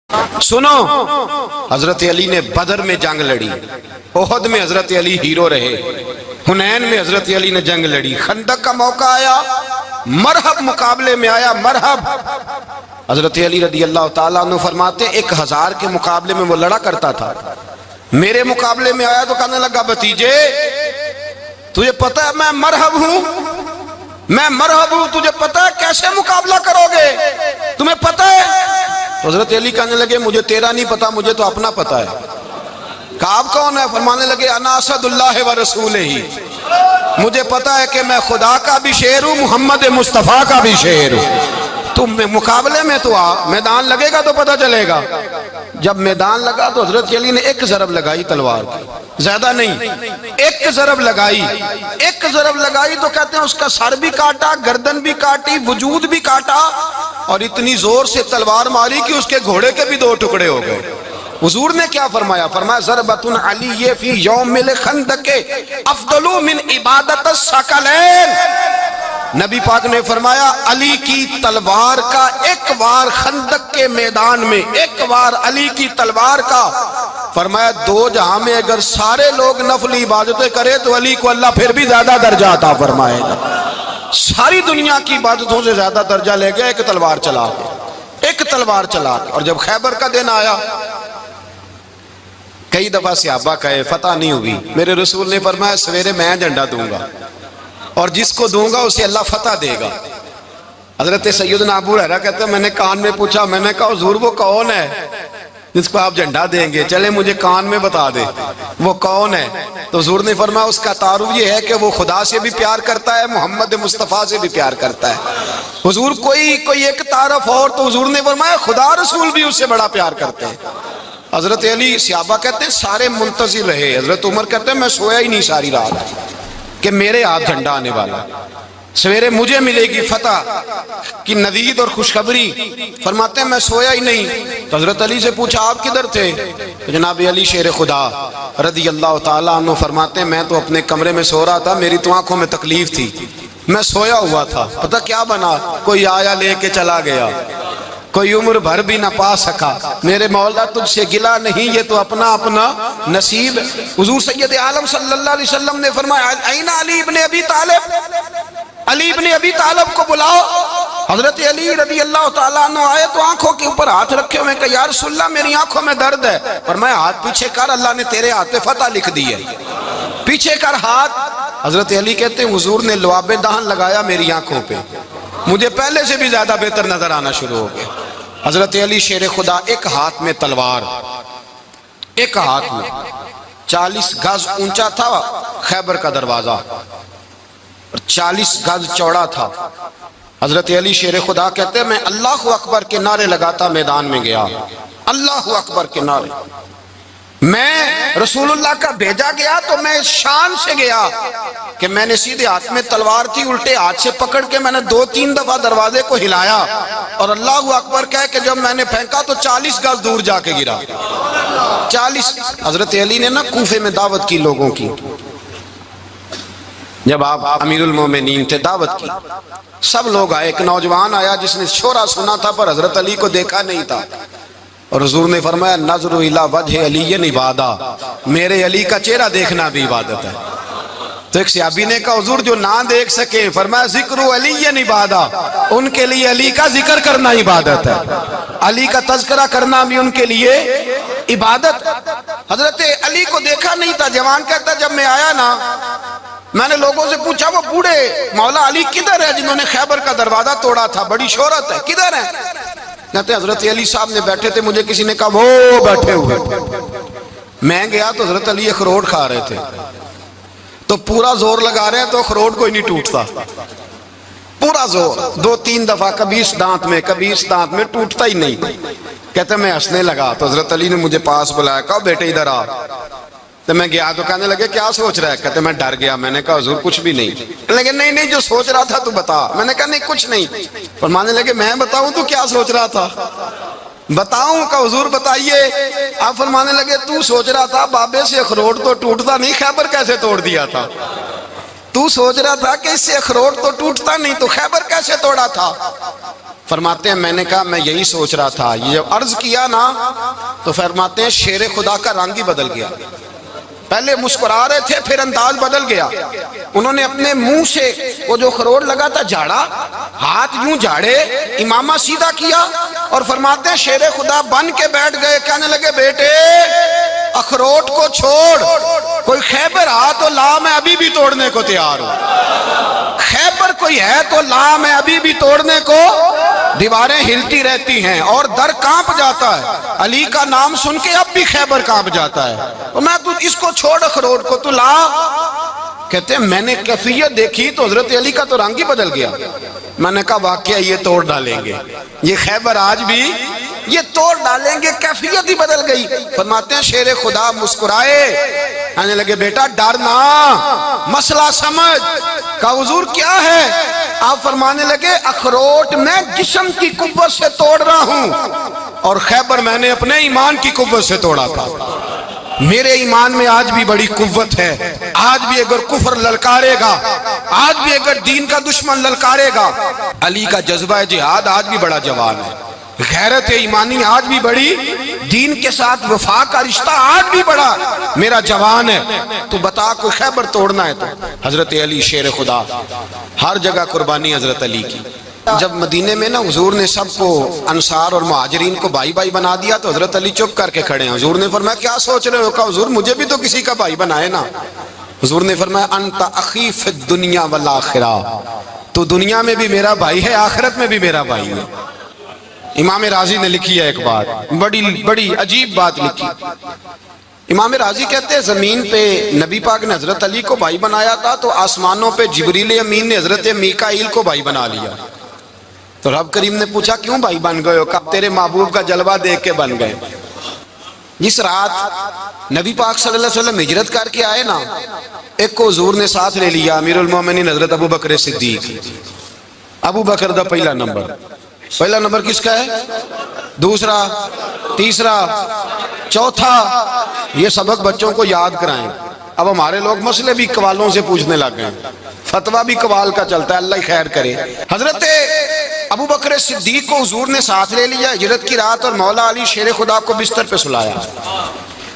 سنو، حضرت علی نے بدر میں جنگ لڑی، احد میں حضرت علی ہیرو رہے، حنین میں حضرت علی نے جنگ لڑی، خندق کا موقع آیا، مرحب مقابلے میں آیا، مرحب۔ حضرت علی رضی اللہ تعالیٰ عنہ فرماتے 1000 کے مقابلے میں وہ لڑا کرتا تھا، میرے مقابلے میں آیا تو کہنے لگا بھتیجے تجھے پتہ ہے میں مرحب ہوں، میں مرحب ہوں، تجھے پتہ ہے کیسے مقابلہ کرو گے، تمہیں پتہ ہے؟ تو حضرت علی کہنے لگے مجھے تیرا نہیں پتا، مجھے تو اپنا پتہ ہے۔ کعب کون ہے؟ فرمانے لگے انا اسد اللہ و رسولہ، مجھے پتا ہے کہ میں خدا کا بھی شیر ہوں، محمد مصطفیٰ کا بھی شیر ہوں۔ تم مقابلے میں تو آ، میدان لگے گا تو پتہ چلے گا۔ جب میدان لگا تو حضرت علی نے ایک ضرب لگائی تلوار کی، زیادہ نہیں، ایک ضرب لگائی، ایک ضرب لگائی تو کہتے ہیں اس کا سر بھی کاٹا، گردن بھی کاٹی، وجود بھی کاٹا، اور اتنی زور سے تلوار ماری کہ اس کے گھوڑے کے بھی 2 ٹکڑے ہو گئے۔ حضور نے کیا فرمایا؟ فرمایا ضربۃ علی فی یوم الخندق افضل من عبادت الثقلین۔ نبی پاک نے فرمایا علی کی تلوار کا ایک وار خندق کے میدان میں، ایک وار علی کی تلوار کا، فرمایا 2 جہاں میں اگر سارے لوگ نفل عبادتیں کرے تو علی کو اللہ پھر بھی زیادہ درجہ عطا فرمائے گا۔ ساری دنیا کی عبادتوں سے زیادہ درجہ لے گیا ایک تلوار چلا کے، ایک تلوار چلا کے۔ اور جب خیبر کا دن آیا، کئی دفعہ صحابہ کہے فتح نہیں ہوئی، میرے رسول نے فرمایا سویرے میں جھنڈا دوں گا اور جس کو دوں گا اسے اللہ فتح دے گا۔ حضرت سیدنا ابو ہریرہ کہتے ہیں میں نے کان میں پوچھا، میں نے کہا حضور وہ کون ہے جس کو آپ جھنڈا دیں گے؟ چلے مجھے کان میں بتا دے وہ کون ہے۔ تو حضور نے فرمایا اس کا تعارف یہ ہے کہ وہ خدا سے بھی پیار کرتا ہے، محمد مصطفیٰ سے بھی پیار کرتا ہے۔ حضور کوئی ایک تعارف اور، تو حضور نے فرمایا خدا رسول بھی اس سے بڑا پیار کرتے ہیں۔ حضرت علی، صحابہ کہتے ہیں سارے منتظر رہے، حضرت عمر کہتے ہیں میں سویا ہی نہیں ساری رات کہ میرے ہاتھ جھنڈا آنے والا، سویرے مجھے ملے گی فتح کی نوید اور خوشخبری۔ فرماتے ہیں میں سویا ہی نہیں۔ تو حضرت علی سے پوچھا آپ کدھر تھے؟ تو جناب علی شیر خدا رضی اللہ تعالیٰ عنہ فرماتے ہیں میں تو اپنے کمرے میں سو رہا تھا، میری تو آنکھوں میں تکلیف تھی، میں سویا ہوا تھا، پتہ کیا بنا؟ کوئی آیا لے کے چلا گیا، کوئی عمر بھر بھی نہ پا سکا۔ میرے مولا تجھ سے گلا نہیں، یہ تو اپنا اپنا نصیب۔ حضور سید عالم صلی اللہ علیہ وسلم نے فرمایا این علی ابن ابی طالب، علی ابن ابی طالب کو بلاؤ۔ حضرت علی رضی اللہ تعالیٰ عنہ آئے تو آنکھوں کے اوپر ہاتھ رکھے ہوئے کہ یا رسول اللہ میری آنکھوں میں درد ہے۔ فرمایا ہاتھ پیچھے کر، اللہ نے تیرے ہاتھ پہ فتح لکھ دی ہے، پیچھے کر ہاتھ۔ حضرت علی کہتے ہیں حضور نے لعاب دہن لگایا میری آنکھوں پہ، مجھے پہلے سے بھی زیادہ بہتر نظر آنا شروع ہو گیا۔ حضرت علی شیر خدا ایک ہاتھ میں تلوار، ایک ہاتھ میں 40 گز اونچا تھا خیبر کا دروازہ، 40 گز چوڑا تھا۔ حضرت علی شیر خدا کہتے ہیں میں اللہ اکبر کے نعرے لگاتا میدان میں گیا، اللہ اکبر کے نعرے۔ میں رسول اللہ کا بھیجا گیا تو میں شان سے گیا کہ میں نے سیدھے ہاتھ میں تلوار تھی، الٹے ہاتھ سے پکڑ کے میں نے 2-3 دفعہ دروازے کو ہلایا اور اللہ اکبر کہہ کہ جب میں نے پھینکا تو 40 گز دور جا کے گرا، 40۔ حضرت علی نے نا کوفے میں دعوت کی لوگوں کی، جب آپ امیر المومنین تھے دعوت کی، سب لوگ آئے، ایک نوجوان آیا جس نے شورا سنا تھا پر حضرت علی کو دیکھا نہیں تھا، اور حضور نے فرمایا نظر الی وجہ علی عبادہ، میرے علی کا چہرہ دیکھنا بھی عبادت ہے۔ تو ایک صحابی نے کہا حضور جو نہ دیکھ سکے، فرمایا ذکر علی عبادہ، ان کے لیے علی کا ذکر کرنا عبادت ہے، علی کا تذکرہ کرنا بھی ان کے لیے عبادت۔ حضرت علی کو دیکھا نہیں تھا، جوان کہتا جب میں آیا نا میں نے لوگوں سے پوچھا وہ بوڑھے مولا علی کدھر ہے جنہوں نے خیبر کا دروازہ توڑا تھا، بڑی شہرت ہے، کدھر ہے؟ کہتے ہیں حضرت علی صاحب نے بیٹھے تھے، مجھے کسی نے کہا وہ بیٹھے ہوئے۔ میں گیا تو حضرت علی اخروٹ کھا رہے تھے، تو پورا زور لگا رہے ہیں تو اخروٹ کوئی نہیں ٹوٹتا، پورا زور 2-3 دفعہ، کبھی اس دانت میں کبھی اس دانت میں، ٹوٹتا ہی نہیں۔ کہتے ہیں میں ہنسنے لگا تو حضرت علی نے مجھے پاس بلایا، کہا بیٹے ادھر آ۔ تو میں گیا تو کہنے لگے کیا سوچ رہا ہے؟ کہتے میں ڈر گیا، میں نے کہا حضور کچھ بھی نہیں۔ لیکن نہیں جو سوچ رہا تھا تو بتا۔ میں نے کہا نہیں کچھ نہیں۔ فرمانے لگے میں بتاؤں تو کیا سوچ رہا تھا؟ بتاؤں؟ کہ حضور بتائیے۔ آپ فرمانے لگے تو سوچ رہا تھا بابے سے اخروٹ تو ٹوٹتا نہیں، خیبر کیسے توڑ دیا تھا؟ تو سوچ رہا تھا کہ اس سے اخروٹ تو ٹوٹتا نہیں تو خیبر کیسے توڑا تھا؟ فرماتے ہیں میں نے کہا میں یہی سوچ رہا تھا. یہ جب عرض کیا نا تو فرماتے ہیں شیر خدا کا رنگ ہی بدل گیا. پہلے مسکرا رہے تھے پھر انداز بدل گیا. انہوں نے اپنے منہ سے وہ جو خروٹ لگا تھا جھاڑا, ہاتھ یوں جھاڑے, امامہ سیدھا کیا اور فرماتے ہیں شیر خدا بن کے بیٹھ گئے. کہنے لگے بیٹے اخروٹ کو چھوڑ, کوئی خیبر آ تو لا, میں ابھی بھی توڑنے کو تیار ہوں. خیبر کوئی ہے تو لا, میں ابھی بھی توڑنے کو. دیواریں ہلتی رہتی ہیں اور در کانپ جاتا ہے. علی کا نام سن کے اب بھی خیبر کانپ جاتا ہے. تو میں تو اس کو چھوڑ اخروٹ کو تو لا. کہتے ہیں میں نے کیفیت دیکھی تو حضرت علی کا تو رنگ ہی بدل گیا. میں نے کہا واقعہ یہ توڑ ڈالیں گے, یہ خیبر آج بھی یہ توڑ ڈالیں گے, کیفیت ہی بدل گئی. فرماتے ہیں شیر خدا مسکرائے, کہنے لگے بیٹا ڈرنا, مسئلہ سمجھ. کہا حضور کیا ہے؟ آپ فرمانے لگے اخروٹ میں جسم کی قوت سے توڑ رہا ہوں اور خیبر میں نے اپنے ایمان کی قوت سے توڑا تھا. میرے ایمان میں آج بھی بڑی قوت ہے. آج بھی اگر کفر للکارے گا, آج بھی اگر دین کا دشمن للکارے گا, علی کا جذبہ جہاد آج بھی بڑا جوان ہے. غیرت ایمانی آج بھی بڑی, دین کے ساتھ وفا کا رشتہ آج بھی بڑا میرا جوان ہے. تو بتا کوئی خیبر توڑنا ہے تو حضرت علی شیر خدا, ہر جگہ قربانی حضرت علی کی. جب مدینے میں نا حضور نے سب کو انصار اور مہاجرین کو بھائی بھائی بنا دیا تو حضرت علی چپ کر کے کھڑے ہیں. حضور نے فرمایا کیا سوچ رہے ہو؟ کہا حضور مجھے بھی تو کسی کا بھائی بنائے نا. حضور نے فرمایا انت اخی فی الدنیا والآخرہ, تو دنیا میں بھی میرا بھائی ہے, آخرت میں بھی میرا بھائی ہے. امام راضی نے لکھی ہے ایک بات, بڑی عجیب بات لکھی. امام راضی کہتے ہیں زمین پہ نبی پاک نے حضرت علی کو بھائی بنایا تھا تو آسمانوں پہ جبریل امین نے حضرت میکائیل کو بھائی بنا لیا. تو رب کریم نے پوچھا کیوں بھائی بن گئے ہو؟ کہا تیرے محبوب کا جلوہ دیکھ کے بن گئے. جس رات نبی پاک صلی اللہ علیہ وسلم ہجرت کر کے آئے نا, ایک کو حضور نے ساتھ لے لیا, امیر المومنین حضرت ابو بکر صدیق. ابو بکر دا پہلا نمبر کس کا ہے؟ دوسرا, تیسرا, چوتھا. یہ سبق بچوں کو یاد کرائیں. اب ہمارے لوگ مسئلے بھی قوالوں سے پوچھنے لگ گئے, فتویٰ بھی قوال کا چلتا ہے, اللہ خیر کرے. حضرت ابو بکر صدیق کو حضور نے ساتھ لے لیا ہجرت کی رات, اور مولا علی شیر خدا کو بستر پہ سلایا.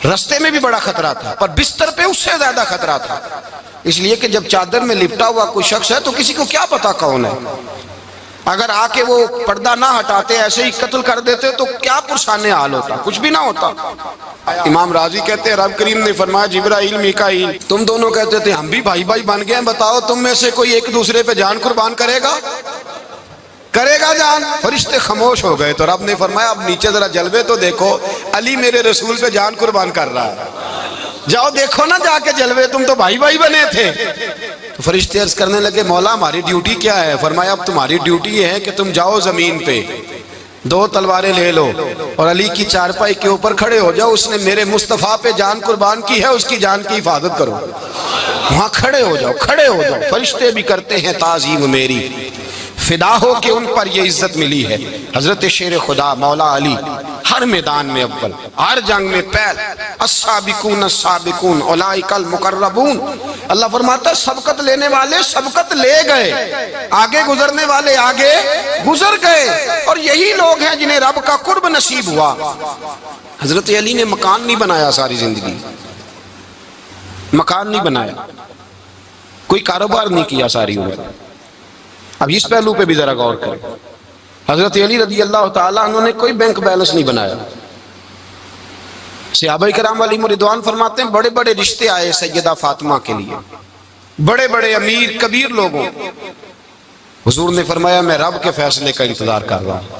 رستے میں بھی بڑا خطرہ تھا پر بستر پہ اس سے زیادہ خطرہ تھا, اس لیے کہ جب چادر میں لپٹا ہوا کوئی شخص ہے تو کسی کو کیا پتا کون ہے. اگر آ کے وہ پردہ نہ ہٹاتے ایسے ہی قتل کر دیتے تو کیا پرسان حال ہوتا, کچھ بھی نہ ہوتا. امام راضی کہتے ہیں رب کریم نے فرمایا جبرائیل میکائیل تم دونوں کہتے تھے ہم بھی بھائی بھائی بن گئے ہیں, بتاؤ تم میں سے کوئی ایک دوسرے پہ جان قربان کرے گا جان؟ فرشتے خاموش ہو گئے. تو رب نے فرمایا اب نیچے ذرا جلوے تو دیکھو, علی میرے رسول پہ جان قربان کر رہا ہے, جاؤ دیکھو نا جا کے جلوے, تم تو بھائی بھائی بنے تھے. تو فرشتے عرض کرنے لگے مولا ہماری ڈیوٹی کیا ہے؟ فرمایا اب تمہاری ڈیوٹی یہ ہے کہ تم جاؤ زمین پہ, 2 تلواریں لے لو اور علی کی چارپائی کے اوپر کھڑے ہو جاؤ. اس نے میرے مصطفیٰ پہ جان قربان کی ہے, اس کی جان کی حفاظت کرو. وہاں کھڑے ہو جاؤ. فرشتے بھی کرتے ہیں تعظیم میری, فدا ہو کہ ان پر یہ عزت ملی ہے. حضرت شیر خدا مولا علی ہر میدان میں اول, ہر جنگ میں پہل. السابقون السابقون اولئک المقربون. اللہ فرماتا ہے سبقت لینے والے سبقت لے گئے, آگے گزرنے والے آگے گزر گئے, اور یہی لوگ ہیں جنہیں رب کا قرب نصیب ہوا. حضرت علی نے مکان نہیں بنایا ساری زندگی, مکان نہیں بنایا, کوئی کاروبار نہیں کیا ساری عمر. اب اس پہلو پہ بھی ذرا غور کریں. حضرت علی رضی اللہ تعالیٰ انہوں نے کوئی بینک بیلنس نہیں بنایا. صحابہ کرام علیہم رضوان فرماتے ہیں بڑے بڑے رشتے آئے سیدہ فاطمہ کے لیے, بڑے بڑے امیر کبیر لوگوں. حضور نے فرمایا میں رب کے فیصلے کا انتظار کر رہا ہوں.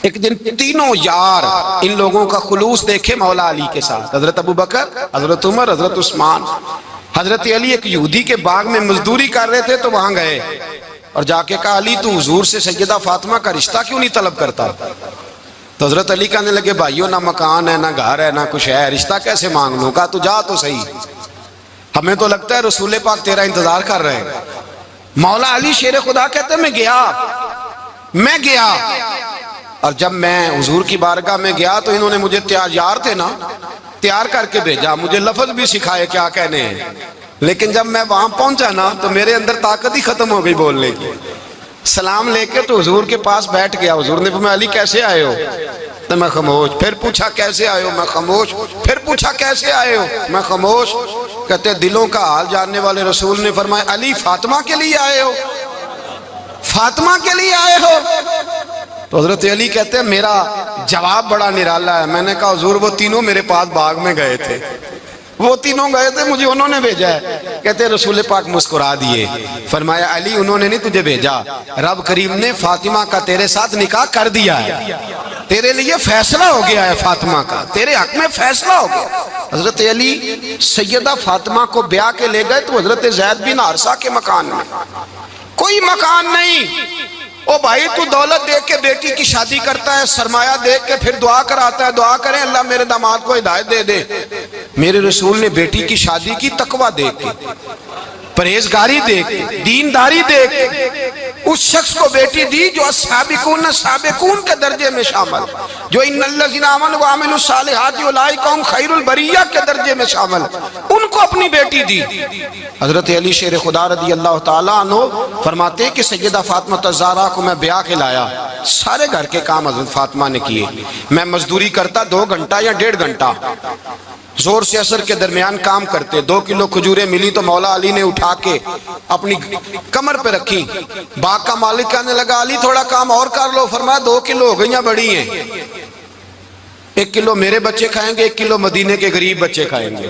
ایک دن تینوں یار ان لوگوں کا خلوص دیکھے مولا علی کے ساتھ, حضرت ابو بکر, حضرت عمر, حضرت عثمان. حضرت علی ایک یہودی کے باغ میں مزدوری کر رہے تھے تو وہاں گئے اور جا کے کہا علی تو حضور سے سیدہ فاطمہ کا رشتہ کیوں نہیں طلب کرتا؟ تو حضرت علی کہنے لگے بھائیو نہ مکان ہے نہ گھر ہے نہ کچھ ہے, رشتہ کیسے مانگ لوں؟ کہا تو جا تو صحیح, ہمیں تو لگتا ہے رسول پاک تیرا انتظار کر رہے ہیں. مولا علی شیر خدا کہتے ہیں میں گیا اور جب میں حضور کی بارگاہ میں گیا تو انہوں نے مجھے یار تھے نا, تیار کر کے بھیجا, مجھے لفظ بھی سکھائے کیا کہنے ہیں, لیکن جب میں وہاں پہنچا نا تو میرے اندر طاقت ہی ختم ہو گئی بولنے کی. سلام لے کے تو حضور کے پاس بیٹھ گیا. حضور نے فرمایا علی کیسے آئے ہو؟ تو میں خاموش. پھر پوچھا کیسے آئے ہو؟ میں خاموش. پھر پوچھا کیسے آئے ہو؟ میں خاموش. کہتے ہیں دلوں کا حال جاننے والے رسول نے فرمایا علی فاطمہ کے لیے آئے ہو؟ فاطمہ کے لیے آئے ہو؟ تو حضرت علی کہتے ہیں میرا جواب بڑا نرالا ہے. میں نے کہا حضور وہ تینوں میرے پاس باغ میں گئے تھے, وہ تینوں گئے تھے, مجھے انہوں نے بھیجا ہے. کہتے ہیں رسول پاک مسکرا دیے, فرمایا علی انہوں نے نہیں تجھے بھیجا, رب کریم نے فاطمہ کا تیرے ساتھ نکاح کر دیا ہے, تیرے لیے فیصلہ ہو گیا ہے فاطمہ کا, تیرے حق میں فیصلہ ہو گیا. حضرت علی سیدہ فاطمہ کو بیاہ کے لے گئے تو حضرت زید بن حارثہ کے مکان میں, کوئی مکان نہیں. او بھائی تو دولت دیکھ کے بیٹی کی شادی کرتا ہے, سرمایہ دیکھ کے پھر دعا کراتا ہے, دعا کریں اللہ میرے داماد کو ہدایت دے دے. میرے رسول نے بیٹی کی شادی کی تقوی دیکھ کے, پرہیزگاری دیکھ کے, دینداری دیکھ کے اس شخص کو بیٹی دی جو سابقون کے درجے میں شامل, جو ان الذین آمنوا وعملوا الصالحات اولئک هم خیر البریہ کے درجے میں شامل, ان کو اپنی بیٹی دی. حضرت علی شیر خدا رضی اللہ تعالیٰ عنہ فرماتے کہ سیدہ فاطمہ الزہرا کو میں بیاہ کے لایا, سارے گھر کے کام حضرت فاطمہ نے کیے. میں مزدوری کرتا 2 گھنٹہ یا 1.5 گھنٹہ, زور سے عصر کے درمیان کام کرتے. 2 کلو کھجوریں ملی تو مولا علی نے اٹھا کے اپنی کمر پہ رکھی. باغ کا مالک کہنے لگا علی تھوڑا کام اور کر لو. فرمایا 2 کلو ہو گئیں, بڑی ہیں, 1 کلو میرے بچے کھائیں گے, 1 کلو مدینے کے غریب بچے کھائیں گے.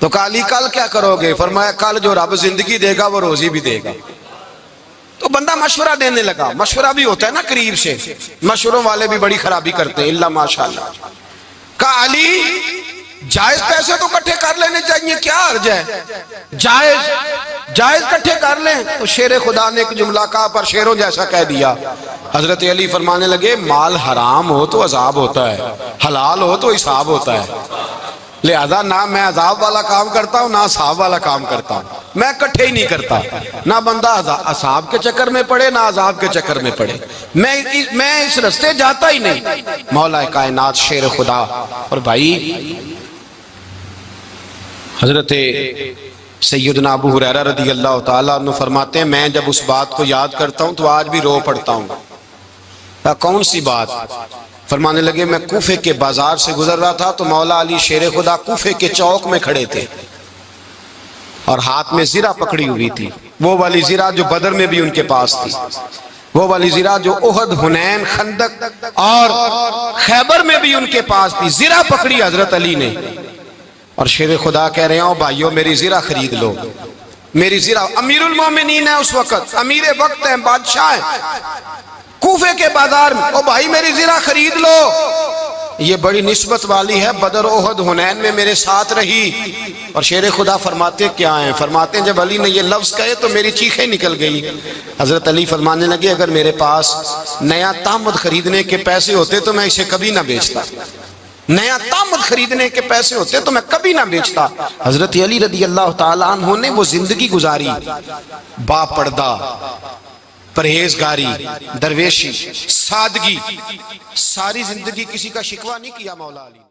تو کہا علی کل کیا کرو گے؟ فرمایا کل جو رب زندگی دے گا وہ روزی بھی دے گا. تو بندہ مشورہ دینے لگا. مشورہ بھی ہوتا ہے نا قریب سے, مشوروں والے بھی بڑی خرابی کرتے ہیں اللہ ماشاءاللہ. کہا علی جائز پیسے تو کٹھے کر لینے چاہیے, کیا عرض ہے, جائز کٹھے کر لیں. تو شیر خدا نے ایک جملہ کہا پر شیروں جیسا کہہ دیا. حضرت علی فرمانے لگے مال حرام ہو تو عذاب ہوتا ہے, حلال ہو تو حساب ہوتا ہے. لہذا نہ میں عذاب والا کام کرتا ہوں نہ حساب والا کام کرتا ہوں, میں کٹھے ہی نہیں کرتا. نہ بندہ حساب کے چکر میں پڑے نہ عذاب کے چکر میں پڑے, میں اس رستے جاتا ہی نہیں. مولا کائنات شیر خدا. اور بھائی حضرت سیدنا ابو ہریرہ رضی اللہ تعالیٰ عنہ فرماتے ہیں میں جب اس بات کو یاد کرتا ہوں تو آج بھی رو پڑتا ہوں. کون سی بات؟ فرمانے لگے میں کوفے کے بازار سے گزر رہا تھا تو مولا علی شیر خدا کوفے کے چوک میں کھڑے تھے اور ہاتھ میں زرہ پکڑی ہوئی تھی, وہ والی زرہ جو بدر میں بھی ان کے پاس تھی, وہ والی زرہ جو احد, حنین, خندق اور خیبر میں بھی ان کے پاس تھی. زرہ پکڑی حضرت علی نے اور شیر خدا کہہ رہے ہیں بھائیو میری زرہ خرید لو. میری زرہ, امیر المومنین ہے اس وقت, امیر وقت ہیں, بادشاہ ہیں, کوفے کے بازار میں, او بھائی میری زرہ خرید لو. یہ بڑی نسبت والی ہے, بدر, احد, حنین میں میرے ساتھ رہی. اور شیر خدا فرماتے کیا ہیں؟ فرماتے ہیں جب علی نے یہ لفظ کہے تو میری چیخیں نکل گئی. حضرت علی فرمانے لگے اگر میرے پاس نیا تامد خریدنے کے پیسے ہوتے تو میں اسے کبھی نہ بیچتا, نیا تامد خریدنے کے پیسے ہوتے تو میں کبھی نہ بیچتا. حضرت علی رضی اللہ تعالیٰ عنہ نے وہ زندگی گزاری, با پردہ, پرہیزگاری, درویشی, سادگی, ساری زندگی کسی کا شکوہ نہیں کیا مولا علی.